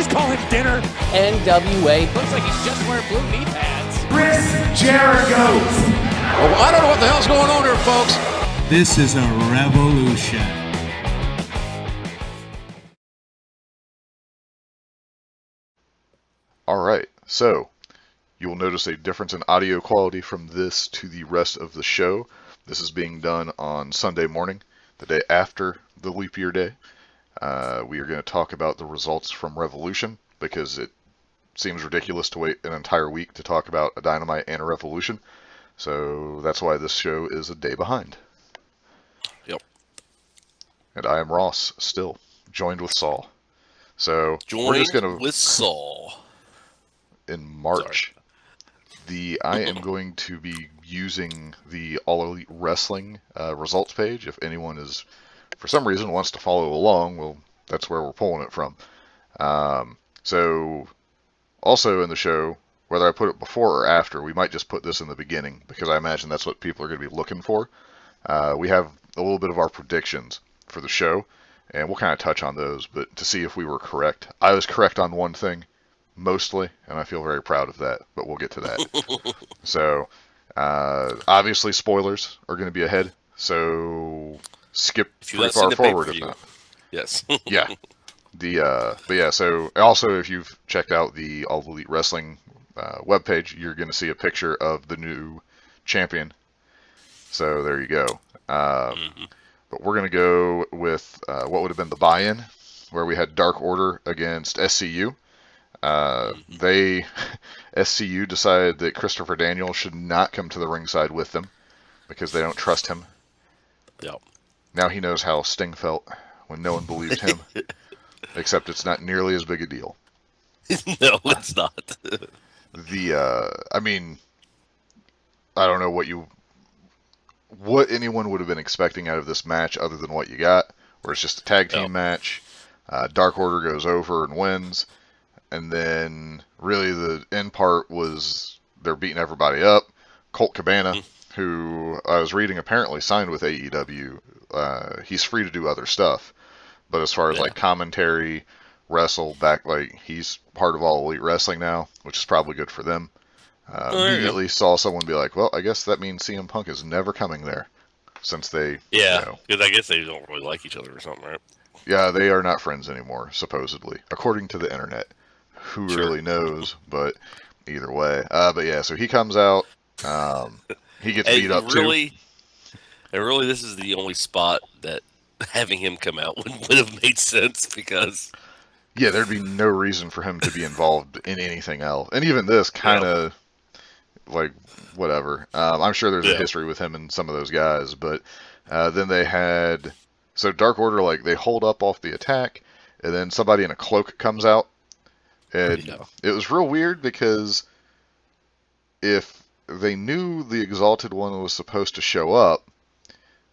just call him dinner? NWA. Looks like he's just wearing blue knee pads. Chris Jericho. Oh, I don't know what the hell's going on here, folks. This is a revolution. Alright, so you will notice a difference in audio quality from this to the rest of the show. This is being done on Sunday morning, the day after the leap year day. We are going to talk about the results from Revolution because it seems ridiculous to wait an entire week to talk about a Dynamite and a Revolution. So that's why this show is a day behind. Yep. And I am Ross, still, joined with Saul. So we're just gonna with Saul. In March, I am going to be using the All Elite Wrestling results page. If anyone is, for some reason, wants to follow along, well, that's where we're pulling it from. So, also in the show, whether I put it before or after, we might just put this in the beginning, because I imagine that's what people are going to be looking for. We have a little bit of our predictions for the show, and we'll kind of touch on those, but to see if we were correct. I was correct on one thing, mostly, and I feel very proud of that, but we'll get to that. So, obviously spoilers are going to be ahead, so skip pretty far forward if not. Yes. Yeah. But yeah, so also if you've checked out the All Elite Wrestling webpage, you're going to see a picture of the new champion. So there you go. But we're going to go with what would have been the buy-in, where we had Dark Order against SCU. SCU decided that Christopher Daniels should not come to the ringside with them because they don't trust him. Yep. Now he knows how Sting felt when no one believed him, except it's not nearly as big a deal. No, it's not. I mean, I don't know what anyone would have been expecting out of this match other than what you got, where it's just a tag team match. Dark Order goes over and wins. And then, really, the end part was they're beating everybody up. Colt Cabana, who I was reading apparently signed with AEW, he's free to do other stuff. But as far as like commentary, wrestle, back, like he's part of All Elite Wrestling now, which is probably good for them. Immediately saw someone be like, well, I guess that means CM Punk is never coming there, since they, because I guess they don't really like each other or something, right? Yeah, they are not friends anymore, supposedly, according to the internet. Who really knows, but either way. But yeah, so he comes out, he gets beat up too. And really, this is the only spot that having him come out would have made sense, because... Yeah, there'd be no reason for him to be involved in anything else. And even this kind of, like, whatever. I'm sure there's a history with him and some of those guys, but then they had... So Dark Order, like, they hold up off the attack, and then somebody in a cloak comes out. And it was real weird because if they knew the Exalted One was supposed to show up,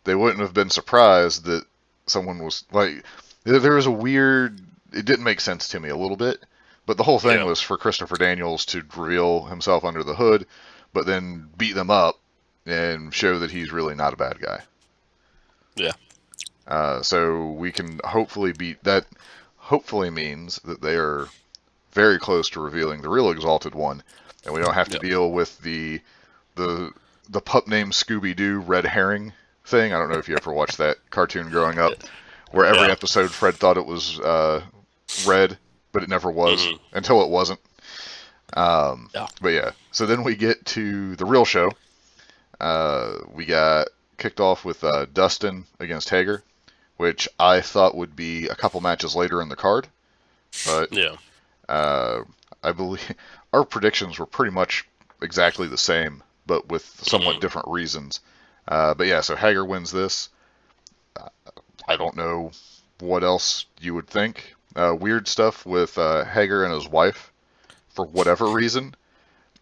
they wouldn't have been surprised that someone was, like, there was a weird, it didn't make sense to me a little bit, but the whole thing was for Christopher Daniels to reveal himself under the hood, but then beat them up and show that he's really not a bad guy. Yeah. So we can hopefully beat that, hopefully means that they are very close to revealing the real Exalted One, and we don't have to deal with the pup named Scooby-Doo red herring thing. I don't know if you ever watched that cartoon growing up, where every episode Fred thought it was red, but it never was until it wasn't. But yeah, so then we get to the real show. We got kicked off with Dustin against Hager, which I thought would be a couple matches later in the card, but I believe our predictions were pretty much exactly the same, but with somewhat different reasons. But yeah, so Hager wins this. I don't know what else you would think. Weird stuff with Hager and his wife, for whatever reason.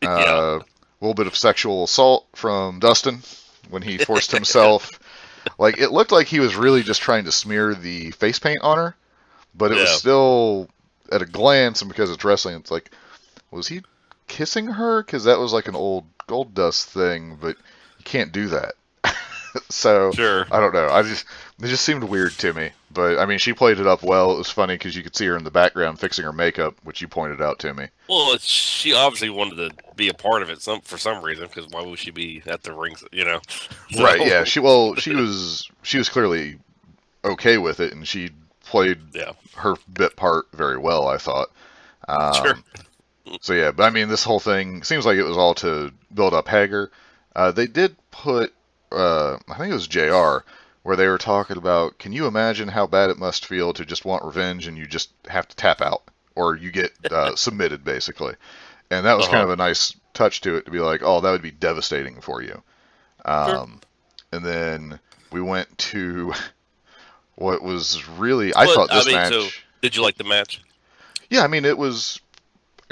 A little bit of sexual assault from Dustin when he forced himself. Like, it looked like he was really just trying to smear the face paint on her, but it was still, at a glance, and because it's wrestling, it's like, was he kissing her? Because that was like an old Gold Dust thing, but you can't do that. So Sure. I don't know. It just seemed weird to me. But I mean, she played it up well. It was funny because you could see her in the background fixing her makeup, which you pointed out to me. Well, she obviously wanted to be a part of it for some reason, because why would she be at the rings, So, Right? Yeah. She was clearly okay with it, and she played yeah, her bit part very well, I thought. sure. So yeah, but I mean, this whole thing seems like it was all to build up Hager. They did put, I think it was JR, where they were talking about, can you imagine how bad it must feel to just want revenge and you just have to tap out, or you get submitted, basically. And that was kind Uh-huh. of a nice touch to it, to be like, oh, that would be devastating for you. Sure. And then we went to what was really, I But thought I this mean, so match, did you like the match? yeah, I mean, it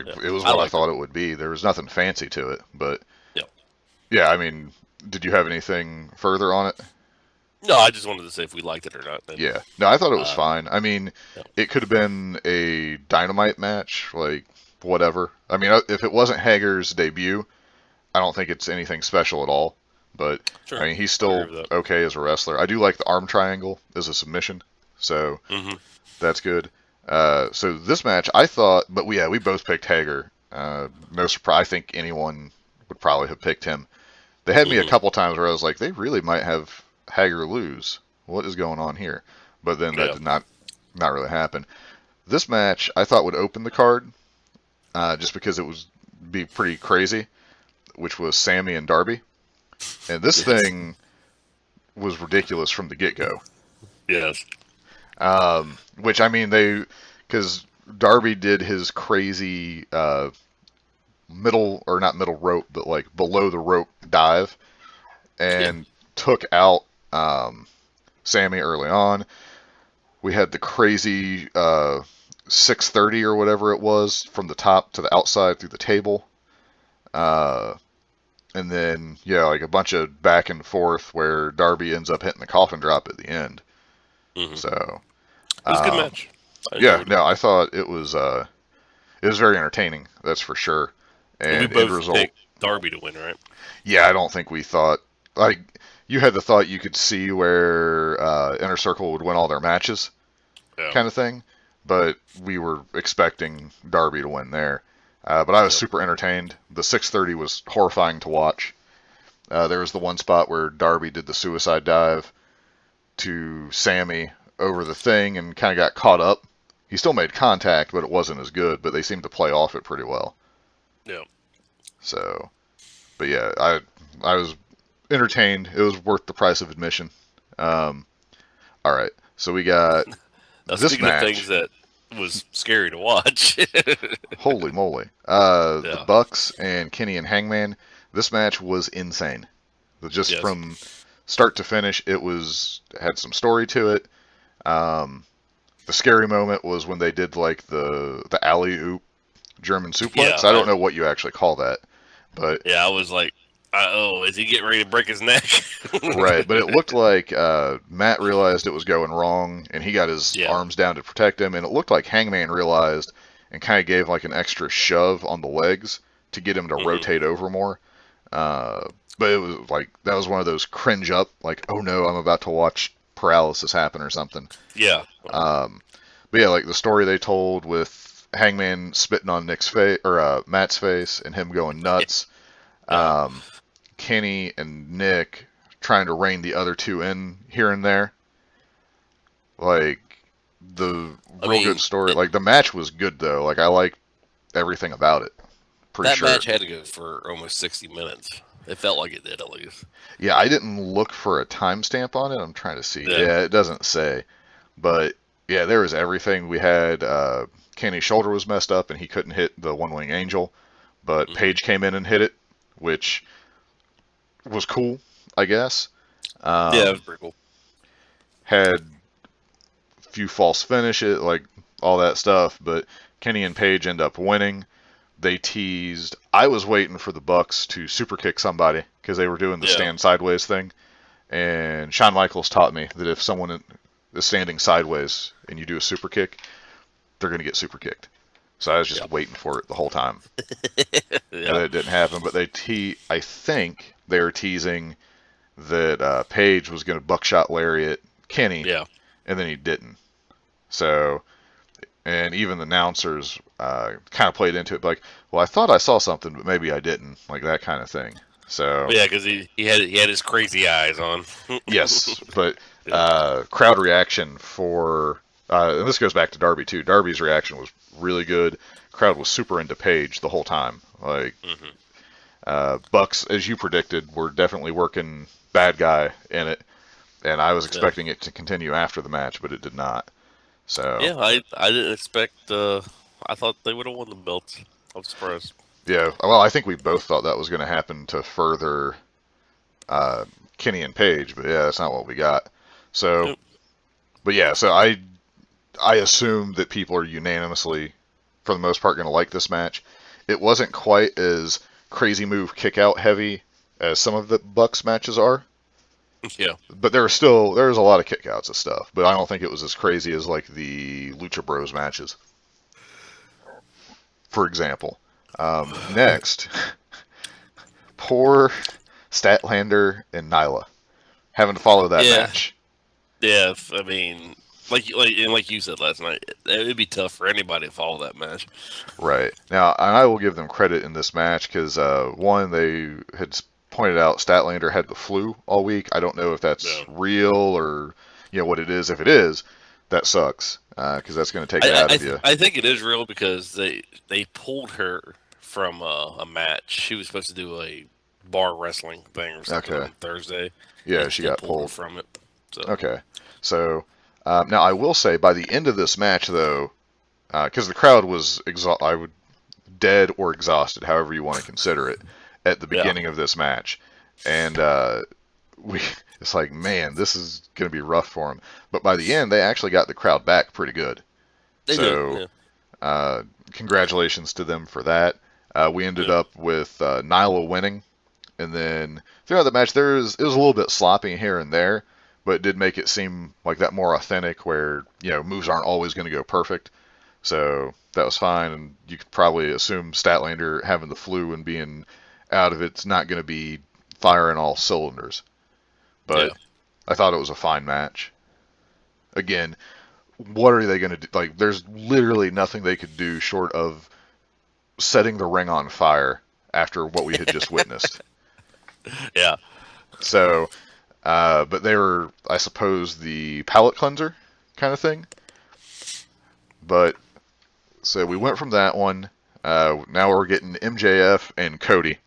Yeah, was I what I liked it. thought it would be. There was nothing fancy to it, but Yeah. yeah, I mean, did you have anything further on it? No, I just wanted to say if we liked it or not. Then, Yeah. No, I thought it was uh, fine. I mean, yeah. it could have been a dynamite match, like whatever. I mean, if it wasn't Hager's debut, I don't think it's anything special at all. But I Sure. mean, he's I agree still with that. okay as a wrestler. I do like the arm triangle as a submission, so Mm-hmm. that's good. So this match, I thought, but we both picked Hager. No surprise. I think anyone would probably have picked him. They had me a Mm-hmm. couple times where I was like, they really might have Hager lose. What is going on here? But then that Yeah. did not really happen. This match I thought would open the card, just because it was be pretty crazy, which was Sammy and Darby, and this Yes. thing was ridiculous from the get go. Yes. Which I mean because Darby did his crazy middle, or not middle rope, but like below the rope dive, and took out Sammy early on. We had the crazy 630 or whatever it was from the top to the outside through the table. Uh, and then, yeah, like a bunch of back and forth where Darby ends up hitting the coffin drop at the end. Mm-hmm. So, It was a good um, match. I yeah, enjoyed it. no, I thought it was very entertaining, that's for sure. And we And end both result, picked Darby to win, right? yeah, I don't think we thought, like, you had the thought you could see where Inner Circle would win all their matches, Yeah. kind of thing, but we were expecting Darby to win there. But I was Yep. super entertained. The 630 was horrifying to watch. There was the one spot where Darby did the suicide dive to Sammy over the thing and kind of got caught up. He still made contact, but it wasn't as good. But they seemed to play off it pretty well. Yeah. So, but yeah, I was entertained. It was worth the price of admission. All right, so we got Now, this speaking of match. things that was scary to watch. Holy moly! The Yeah. Bucks and Kenny and Hangman. This match was insane. Just Yes. from start to finish, it had some story to it. The scary moment was when they did like the alley oop German suplex. Yeah, I don't know what you actually call that, but Yeah, I was like, oh, is he getting ready to break his neck? right. But it looked like Matt realized it was going wrong, and he got his Yeah. arms down to protect him. And it looked like Hangman realized and kind of gave like an extra shove on the legs to get him to rotate over more. But it was like that was one of those cringe up, like, oh no, I'm about to watch paralysis happen or something. Yeah. But yeah, like the story they told with Hangman spitting on Nick's face or Matt's face and him going nuts. Yeah. Kenny and Nick trying to rein the other two in here and there. Like the real good story. Like the match was good though. Like I liked everything about it. Pretty That sure. match had to go for almost 60 minutes. It felt like it did, at least. Yeah, I didn't look for a timestamp on it. I'm trying to see. Yeah. Yeah, it doesn't say. But yeah, there was everything. We had Kenny's shoulder was messed up and he couldn't hit the One Wing Angel, but Paige came in and hit it, which was cool, I guess. Yeah, it was pretty cool. Had a few false finishes, like all that stuff, but Kenny and Paige end up winning. They teased. I was waiting for the Bucks to super kick somebody because they were doing the stand sideways thing. And Shawn Michaels taught me that if someone is standing sideways and you do a super kick, they're going to get super kicked. So I was just waiting for it the whole time. And it didn't happen. But I think they were teasing that Page was going to buckshot lariat Kenny, Yeah. and then he didn't. So, and even the announcers kind of played into it, like, well, I thought I saw something, but maybe I didn't, like that kind of thing. So, Yeah, because he had his crazy eyes on. yes, but crowd reaction for, and this goes back to Darby too. Darby's reaction was really good. Crowd was super into Page the whole time. Like, Bucks, as you predicted, were definitely working bad guy in it, and I was expecting it to continue after the match, but it did not. So Yeah, I didn't expect. I thought they would have won the belts. I was surprised. yeah, well, I think we both thought that was going to happen to further Kenny and Page, but yeah, that's not what we got. So, Yep. but yeah, so I assume that people are unanimously, for the most part, going to like this match. It wasn't quite as crazy move kick out heavy as some of the Bucks matches are, Yeah. but there was a lot of kickouts and stuff. But I don't think it was as crazy as like the Lucha Bros matches, for example. Next, poor Statlander and Nyla having to follow that match. Yeah, I mean, like you said last night, it would be tough for anybody to follow that match. Right. Now, and I will give them credit in this match because, one, they had pointed out Statlander had the flu all week. I don't know if that's real or, what it is. If it is, that sucks because that's going to take it out of you. I think it is real because they pulled her from a match. She was supposed to do a bar wrestling thing or something on Thursday. Yeah, she got pulled from it. So. Okay. So, now I will say by the end of this match, though, because the crowd was dead or exhausted, however you want to consider it, at the beginning of this match, and it's like, man, this is going to be rough for them. But by the end, they actually got the crowd back pretty good. They did. Yeah. Congratulations to them for that. We ended up with Nyla winning, and then throughout the match, it was a little bit sloppy here and there, but it did make it seem like that more authentic, where moves aren't always going to go perfect. So that was fine, and you could probably assume Statlander having the flu and being out of it's not going to be firing all cylinders. But I thought it was a fine match. Again, what are they going to do? Like, there's literally nothing they could do short of setting the ring on fire after what we had just witnessed. Yeah. So, but they were, I suppose, the palate cleanser kind of thing. But, so we went from that one. Now we're getting MJF and Cody,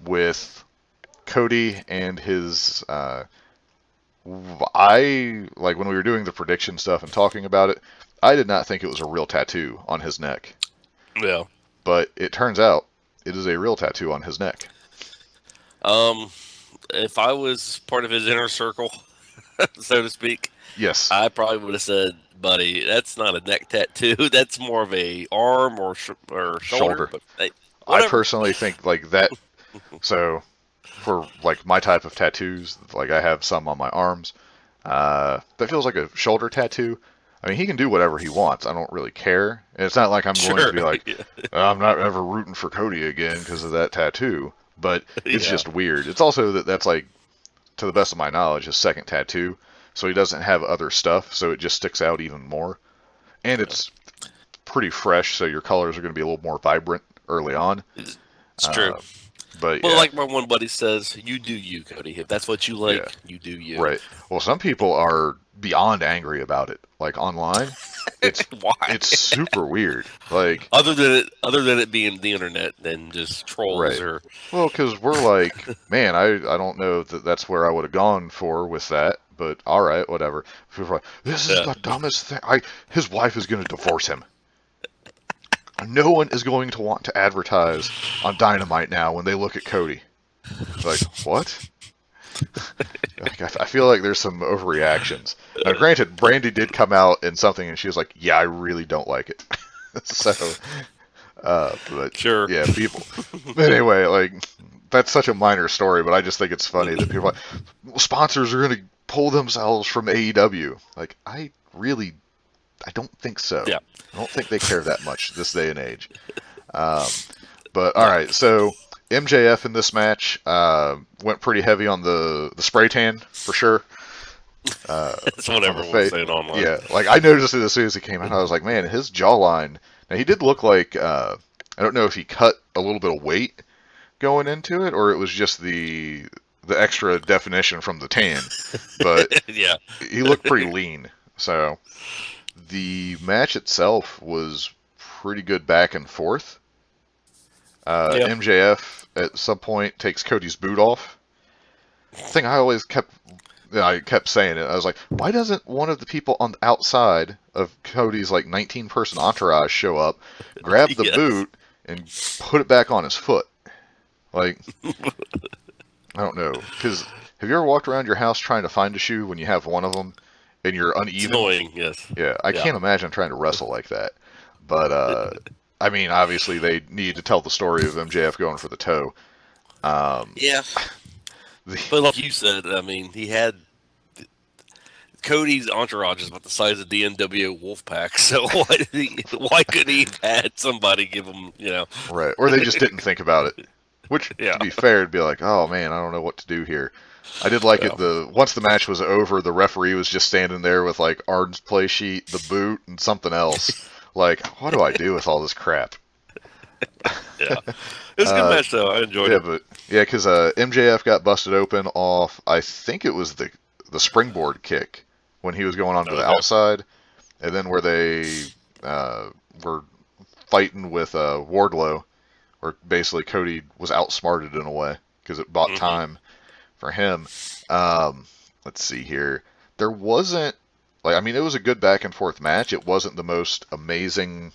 with Cody and his, like when we were doing the prediction stuff and talking about it, I did not think it was a real tattoo on his neck. Yeah. But it turns out it is a real tattoo on his neck. If I was part of his inner circle, so to speak, yes, I probably would have said, buddy, that's not a neck tattoo. That's more of a arm or shoulder. But, hey, I personally think like that. So for like my type of tattoos, like I have some on my arms, that feels like a shoulder tattoo. I mean, he can do whatever he wants. I don't really care. And it's not like I'm going to be like, I'm not ever rooting for Cody again because of that tattoo. But it's just weird. It's also that's like, to the best of my knowledge, his second tattoo. So he doesn't have other stuff, so it just sticks out even more. And it's pretty fresh, so your colors are going to be a little more vibrant early on. It's true. But well, like my one buddy says, you do you, Cody. If that's what you like, you do you. Right. Well, some people are beyond angry about it. Like online, it's why? It's super weird. Like other than it being the internet and just trolls right. or well, because we're like, man, I don't know that that's where I would have gone for with that. But all right, whatever. People are like, this is the dumbest thing. His wife is going to divorce him. No one is going to want to advertise on Dynamite now when they look at Cody. Like, what? Like, I feel like there's some overreactions. Now, granted, Brandy did come out in something, and she was like, yeah, I really don't like it. So, but sure. Yeah, people. Anyway, like, that's such a minor story, but I just think it's funny that people are like, well, sponsors are going to pull themselves from AEW. Like, I don't think so. Yeah. I don't think they care that much this day and age. But all right, so MJF in this match went pretty heavy on the spray tan for sure. That's what everyone's saying online. Yeah, like I noticed it as soon as he came out. I was like, man, his jawline. Now he did look like I don't know if he cut a little bit of weight going into it, or it was just the extra definition from the tan. But yeah, he looked pretty lean. So the match itself was pretty good back and forth. MJF at some point takes Cody's boot off. The thing I kept saying it. I was like, why doesn't one of the people on the outside of Cody's like 19-person entourage show up, grab the boot, and put it back on his foot? Like, I don't know. Because have you ever walked around your house trying to find a shoe when you have one of them and you're uneven? It's annoying, yes. Yeah, I can't imagine trying to wrestle like that. But, I mean, obviously they need to tell the story of MJF going for the toe. Yeah. But like you said, I mean, he had Cody's entourage is about the size of the NWO Wolfpack, so why couldn't he have had somebody give him, Right, or they just didn't think about it. Which, to be fair, it'd be like, oh man, I don't know what to do here. I did like it. Once the match was over, the referee was just standing there with like Arden's play sheet, the boot, and something else. Like, what do I do with all this crap? Yeah, it was a good match though. I enjoyed it. Because MJF got busted open off. I think it was the springboard kick when he was going onto the outside, and then where they were fighting with Wardlow, where basically Cody was outsmarted in a way because it bought time for him. Let's see here. There wasn't it was a good back and forth match. It wasn't the most amazing,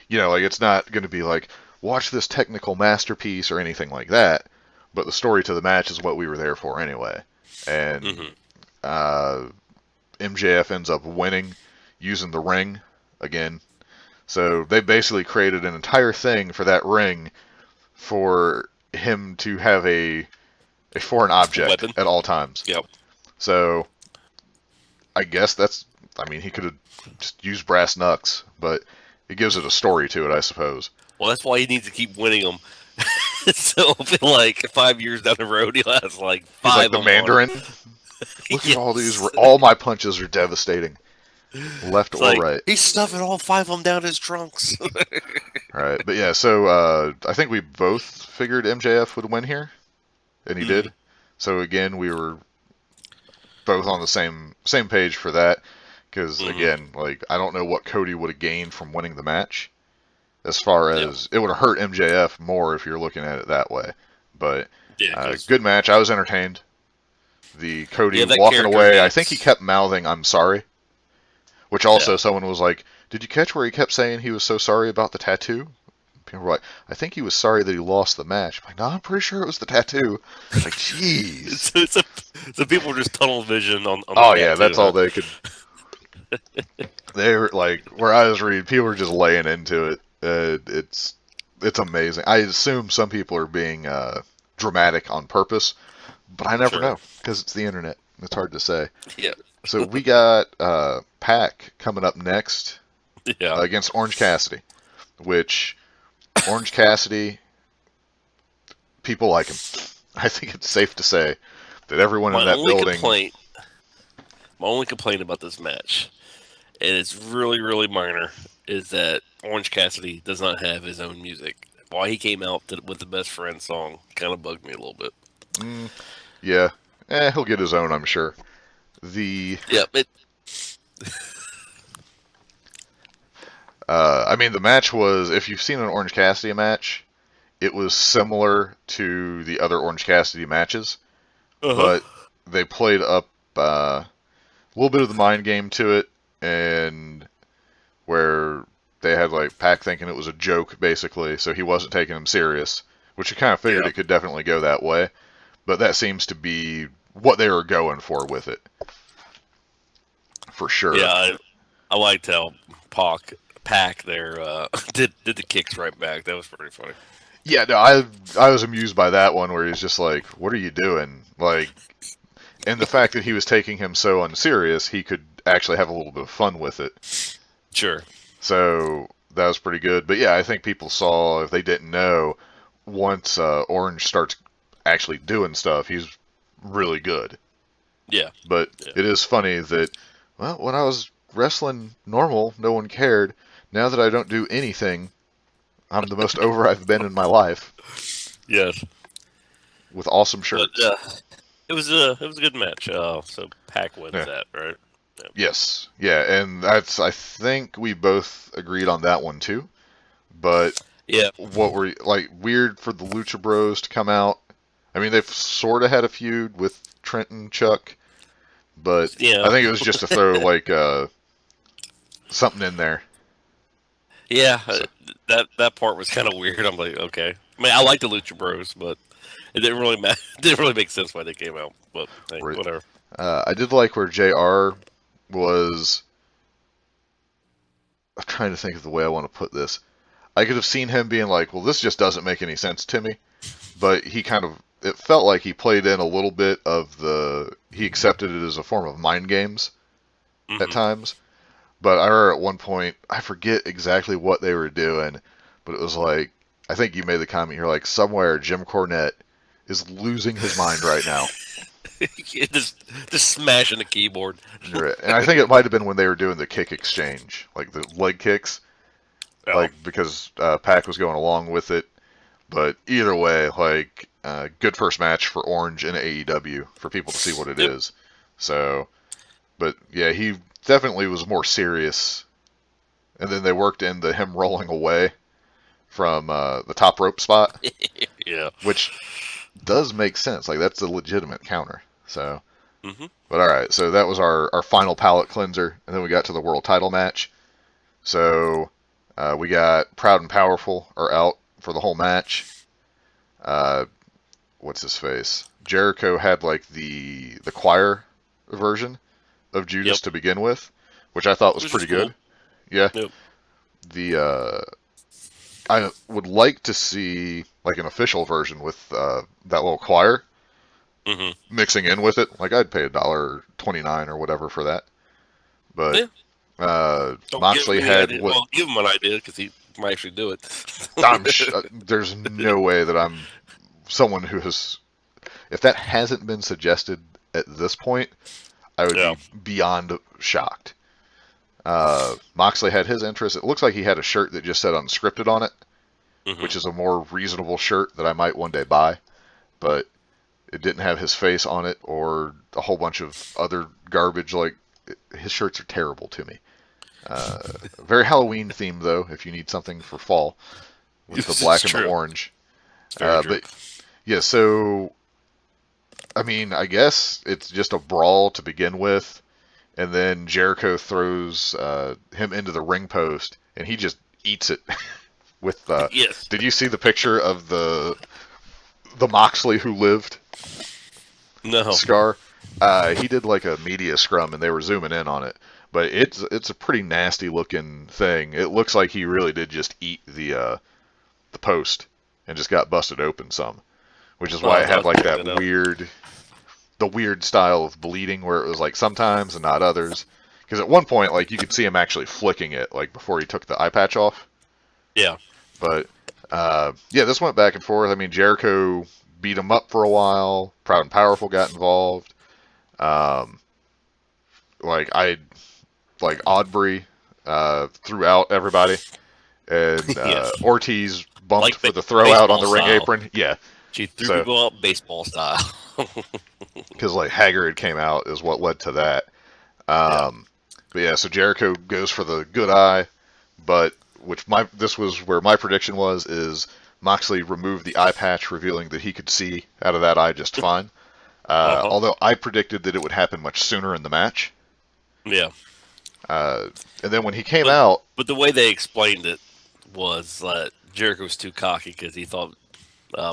it's not going to be like, watch this technical masterpiece or anything like that. But the story to the match is what we were there for anyway. And MJF ends up winning using the ring again. So they basically created an entire thing for that ring for him to have a foreign object at all times. Yep. So I guess he could have just used brass knucks, but it gives it a story to it, I suppose. Well, that's why he needs to keep winning them. So I feel like 5 years down the road, he'll have like 5 He's like the Mandarin. Look at all these. All my punches are devastating. Left or right. He's stuffing all 5 of them down his trunks. Right. But yeah, so I think we both figured MJF would win here, and he did. So again, we were both on the same page for that. Because again, I don't know what Cody would have gained from winning the match. As far as it would have hurt MJF more if you're looking at it that way. But good match. I was entertained. The Cody walking away, I think he kept mouthing, "I'm sorry." Which also someone was like, did you catch where he kept saying he was so sorry about the tattoo? People were like, I think he was sorry that he lost the match. I'm like, no, I'm pretty sure it was the tattoo. Like, jeez. So people were just tunnel vision on oh, yeah, that's all they could. They were like, where I was reading, people were just laying into it. It's amazing. I assume some people are being dramatic on purpose, but I never know because it's the internet. It's hard to say. Yeah. So we got Pac coming up next against Orange Cassidy, which Orange Cassidy, people like him. I think it's safe to say that everyone in that building. My only complaint about this match, and it's really, really minor, is that Orange Cassidy does not have his own music. Why he came out with the Best Friend song kind of bugged me a little bit. Yeah. He'll get his own, I'm sure. The match was, if you've seen an Orange Cassidy match, it was similar to the other Orange Cassidy matches, but they played up a little bit of the mind game to it, and where they had Pac thinking it was a joke basically, so he wasn't taking him serious, which you kind of figured it could definitely go that way, but that seems to be what they were going for with it. For sure. Yeah, I liked how Pac there did the kicks right back. That was pretty funny. Yeah, no, I was amused by that one where he's just like, "What are you doing?" And the fact that he was taking him so unserious, he could actually have a little bit of fun with it. Sure. So that was pretty good. But yeah, I think people saw, if they didn't know, once Orange starts actually doing stuff, he's really good. Yeah. But it is funny that, well, when I was wrestling normal, no one cared. Now that I don't do anything, I'm the most over I've been in my life. Yes. With awesome shirts. But, it was a good match. So Pac wins that, right? Yeah. Yes. Yeah, and I think we both agreed on that one too. But yeah, what were like weird for the Lucha Bros to come out? I mean, they've sort of had a feud with Trent and Chuck, but yeah. I think it was just to throw like something in there. Yeah, so. that part was kind of weird. I'm like, okay. I mean, I like the Lucha Bros, but it didn't really didn't really make sense why they came out. But hey, whatever. I did like where JR was. I'm trying to think of the way I want to put this. I could have seen him being like, well, this just doesn't make any sense to me. But he kind of, it felt like he played in a little bit of he accepted it as a form of mind games at times. But I remember at one point, I forget exactly what they were doing, but it was like, I think you made the comment, you're like, somewhere Jim Cornette is losing his mind right now. just smashing the keyboard. And I think it might have been when they were doing the kick exchange, like the leg kicks, like because Pac was going along with it. But either way, like good first match for Orange in AEW for people to see what it is. So, but yeah, he definitely was more serious. And then they worked into him rolling away from the top rope spot. Yeah, which does make sense. Like that's a legitimate counter. So, but all right. So that was our final palate cleanser, and then we got to the world title match. So we got Proud and Powerful are out for the whole match. What's his face? Jericho had like the choir version of Judas to begin with, which I thought was pretty good. Yeah. Yep. I would like to see like an official version with that little choir mixing in with it. Like I'd pay $1.29 or whatever for that. But Moxley had what? Well, give him an idea because he might actually do it. There's no way that I'm someone who has. If that hasn't been suggested at this point, I would be beyond shocked. Moxley had his interest. It looks like he had a shirt that just said unscripted on it, which is a more reasonable shirt that I might one day buy. But it didn't have his face on it or a whole bunch of other garbage. Like his shirts are terrible to me. Very Halloween themed though. If you need something for fall with the black and the orange. But yeah, so I mean, I guess it's just a brawl to begin with. And then Jericho throws him into the ring post, and he just eats it. With yes. Did you see the picture of the Moxley who lived? No. Scar. He did like a media scrum, and they were zooming in on it. But it's a pretty nasty looking thing. It looks like he really did just eat the post and just got busted open some, which is why it had like that weird style of bleeding where it was like sometimes and not others. Because at one point, like you could see him actually flicking it, like before he took the eye patch off. Yeah. But yeah, this went back and forth. I mean, Jericho beat him up for a while. Proud and Powerful got involved. Like Aubrey threw out everybody, and yes. Ortiz bumped for the throw out on the ring apron. Yeah. She threw people out baseball style. Because like Haggard came out is what led to that. But yeah, so Jericho goes for the good eye, but this was where my prediction is Moxley removed the eye patch, revealing that he could see out of that eye just fine. Although I predicted that it would happen much sooner in the match. Yeah. And then when he came out, but the way they explained it was that Jericho was too cocky because he thought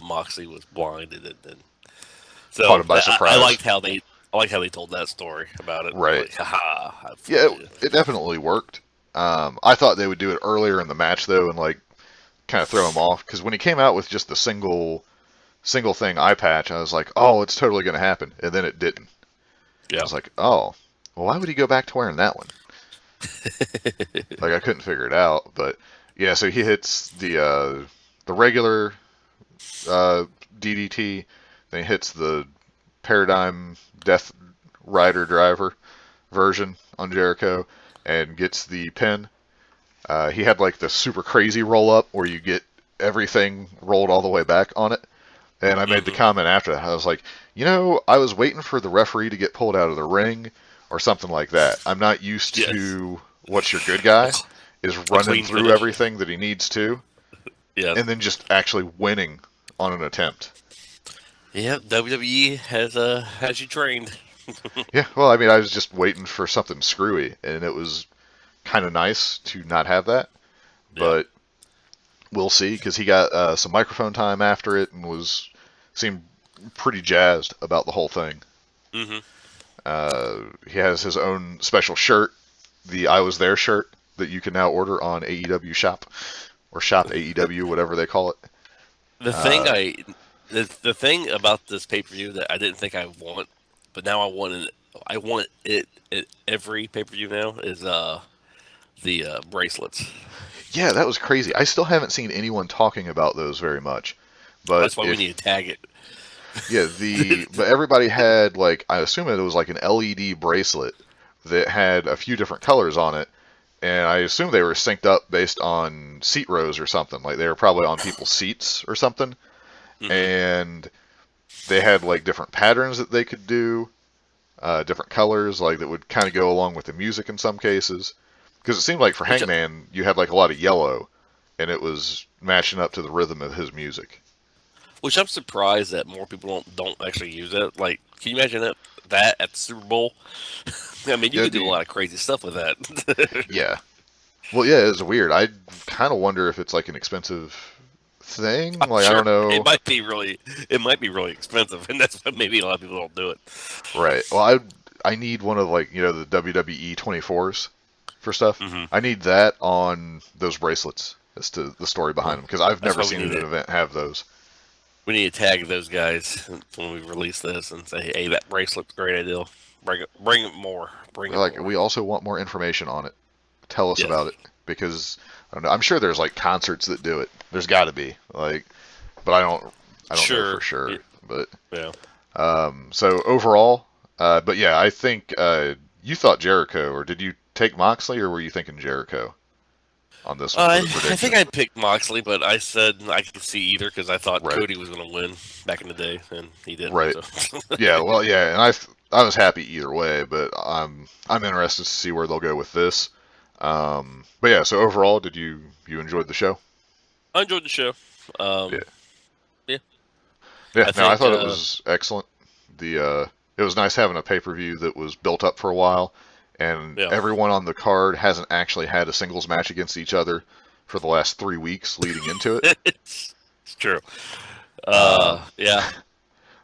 Moxley was blinded, and so caught him by surprise. I liked how they told that story about it. Right. Like, haha. Yeah, it definitely worked. I thought they would do it earlier in the match though, and like kind of throw him off because when he came out with just the single thing eye patch, I was like, oh, it's totally going to happen, and then it didn't. Yeah. I was like, oh, well, why would he go back to wearing that one? Like I couldn't figure it out, but yeah, so he hits the regular DDT, then he hits the Paradigm Death Rider Driver version on Jericho and gets the pin. He had like the super crazy roll up where you get everything rolled all the way back on it. And I made the comment after that. I was like, I was waiting for the referee to get pulled out of the ring or something like that. I'm not used to what's your good guy is running through finish. everything that he needs to. Yeah. And then just actually winning on an attempt. Yeah, WWE has you trained. Yeah, well, I mean, I was just waiting for something screwy, and it was kind of nice to not have that. But we'll see, because he got some microphone time after it and seemed pretty jazzed about the whole thing. He has his own special shirt, the I Was There shirt, that you can now order on AEW Shop, or Shop AEW, whatever they call it. The thing about this pay-per-view that I didn't think I want, but now I want it at every pay-per-view now is the bracelets. Yeah, that was crazy. I still haven't seen anyone talking about those very much. But that's why we need to tag it. Yeah, but everybody had, like, I assume it was like an LED bracelet that had a few different colors on it, and I assume they were synced up based on seat rows or something. Like, they were probably on people's seats or something, and they had, like, different patterns that they could do, different colors, like, that would kind of go along with the music in some cases. Because it seemed like for Hangman, you had, like, a lot of yellow, and it was matching up to the rhythm of his music. Which I'm surprised that more people don't actually use it. Like, can you imagine that at the Super Bowl? I mean, you could do a lot of crazy stuff with that. Yeah. Well, yeah, it's weird. I kind of wonder if it's like an expensive thing. Like, sure. I don't know. It might be really expensive, and that's why maybe a lot of people don't do it. Right. Well, I need one of, like, the WWE 24s for stuff. I need that on those bracelets as to the story behind them, because I've never seen an event have those. We need to tag those guys when we release this and say, "Hey, that bracelet's a great idea. Bring it more. We also want more information on it. Tell us about it, because I don't know. I'm sure there's like concerts that do it. There's got to be, like, but I don't know for sure. Yeah. But yeah. So overall, but yeah, I think you thought Jericho, or did you take Moxley, or were you thinking Jericho on this one? I think I picked Moxley, but I said I could see either because I thought Cody was going to win back in the day, and he didn't. Right. So. Yeah. Well, yeah, and I was happy either way, but I'm interested to see where they'll go with this. But yeah, so overall, did you enjoyed the show? I enjoyed the show. Yeah. I thought it was excellent. It was nice having a pay-per-view that was built up for a while, and everyone on the card hasn't actually had a singles match against each other for the last 3 weeks leading into it. It's true. Yeah.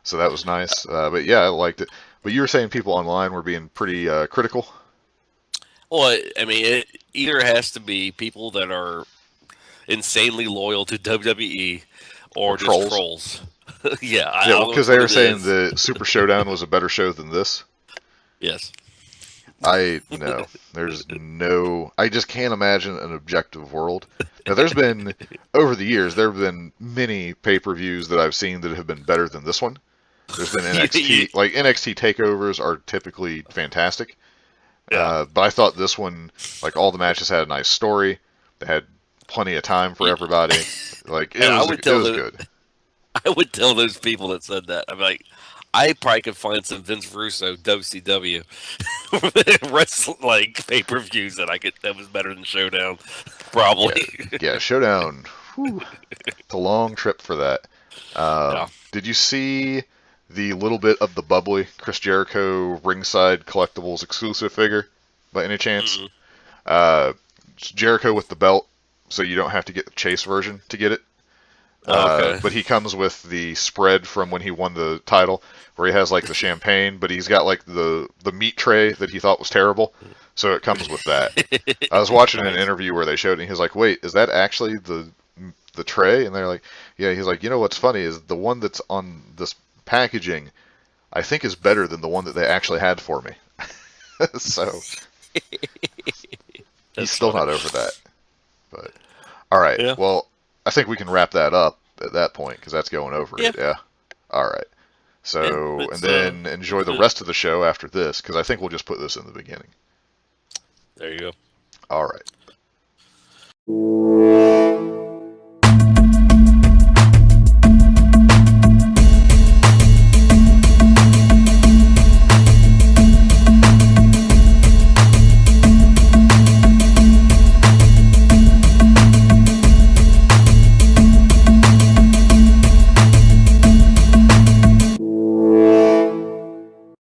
So that was nice. But yeah, I liked it. But you were saying people online were being pretty critical? Well, I mean, it either has to be people that are insanely loyal to WWE or just trolls. Yeah, because they were saying that Super Showdown was a better show than this. Yes. I just can't imagine an objective world. Now, there's been, over the years, there have been many pay-per-views that I've seen that have been better than this one. There's been NXT, like NXT takeovers are typically fantastic. But I thought this one, like, all the matches had a nice story. They had plenty of time for everybody. Like, it was good. I would tell those people that said that, I'm like, I probably could find some Vince Russo WCW wrestling like pay-per-views that was better than Showdown, probably. Yeah, Showdown. Whew, it's a long trip for that. Did you see the little bit of the bubbly Chris Jericho ringside collectibles exclusive figure by any chance? Jericho with the belt, so you don't have to get the Chase version to get it. But he comes with the spread from when he won the title, where he has like the champagne, but he's got like the meat tray that he thought was terrible, so it comes with that. I was watching an interview where they showed it, and he was like, "Wait, is that actually the tray?" And they're like, "Yeah." He's like, "You know what's funny is the one that's on this packaging, I think, is better than the one that they actually had for me." So he's still not over that. But all right, well, I think we can wrap that up. at that point, because that's going over Yeah. it. Yeah. All right. So, Yeah, and then enjoy the rest of the show after this, because I think we'll just put this in the beginning. There you go. All right.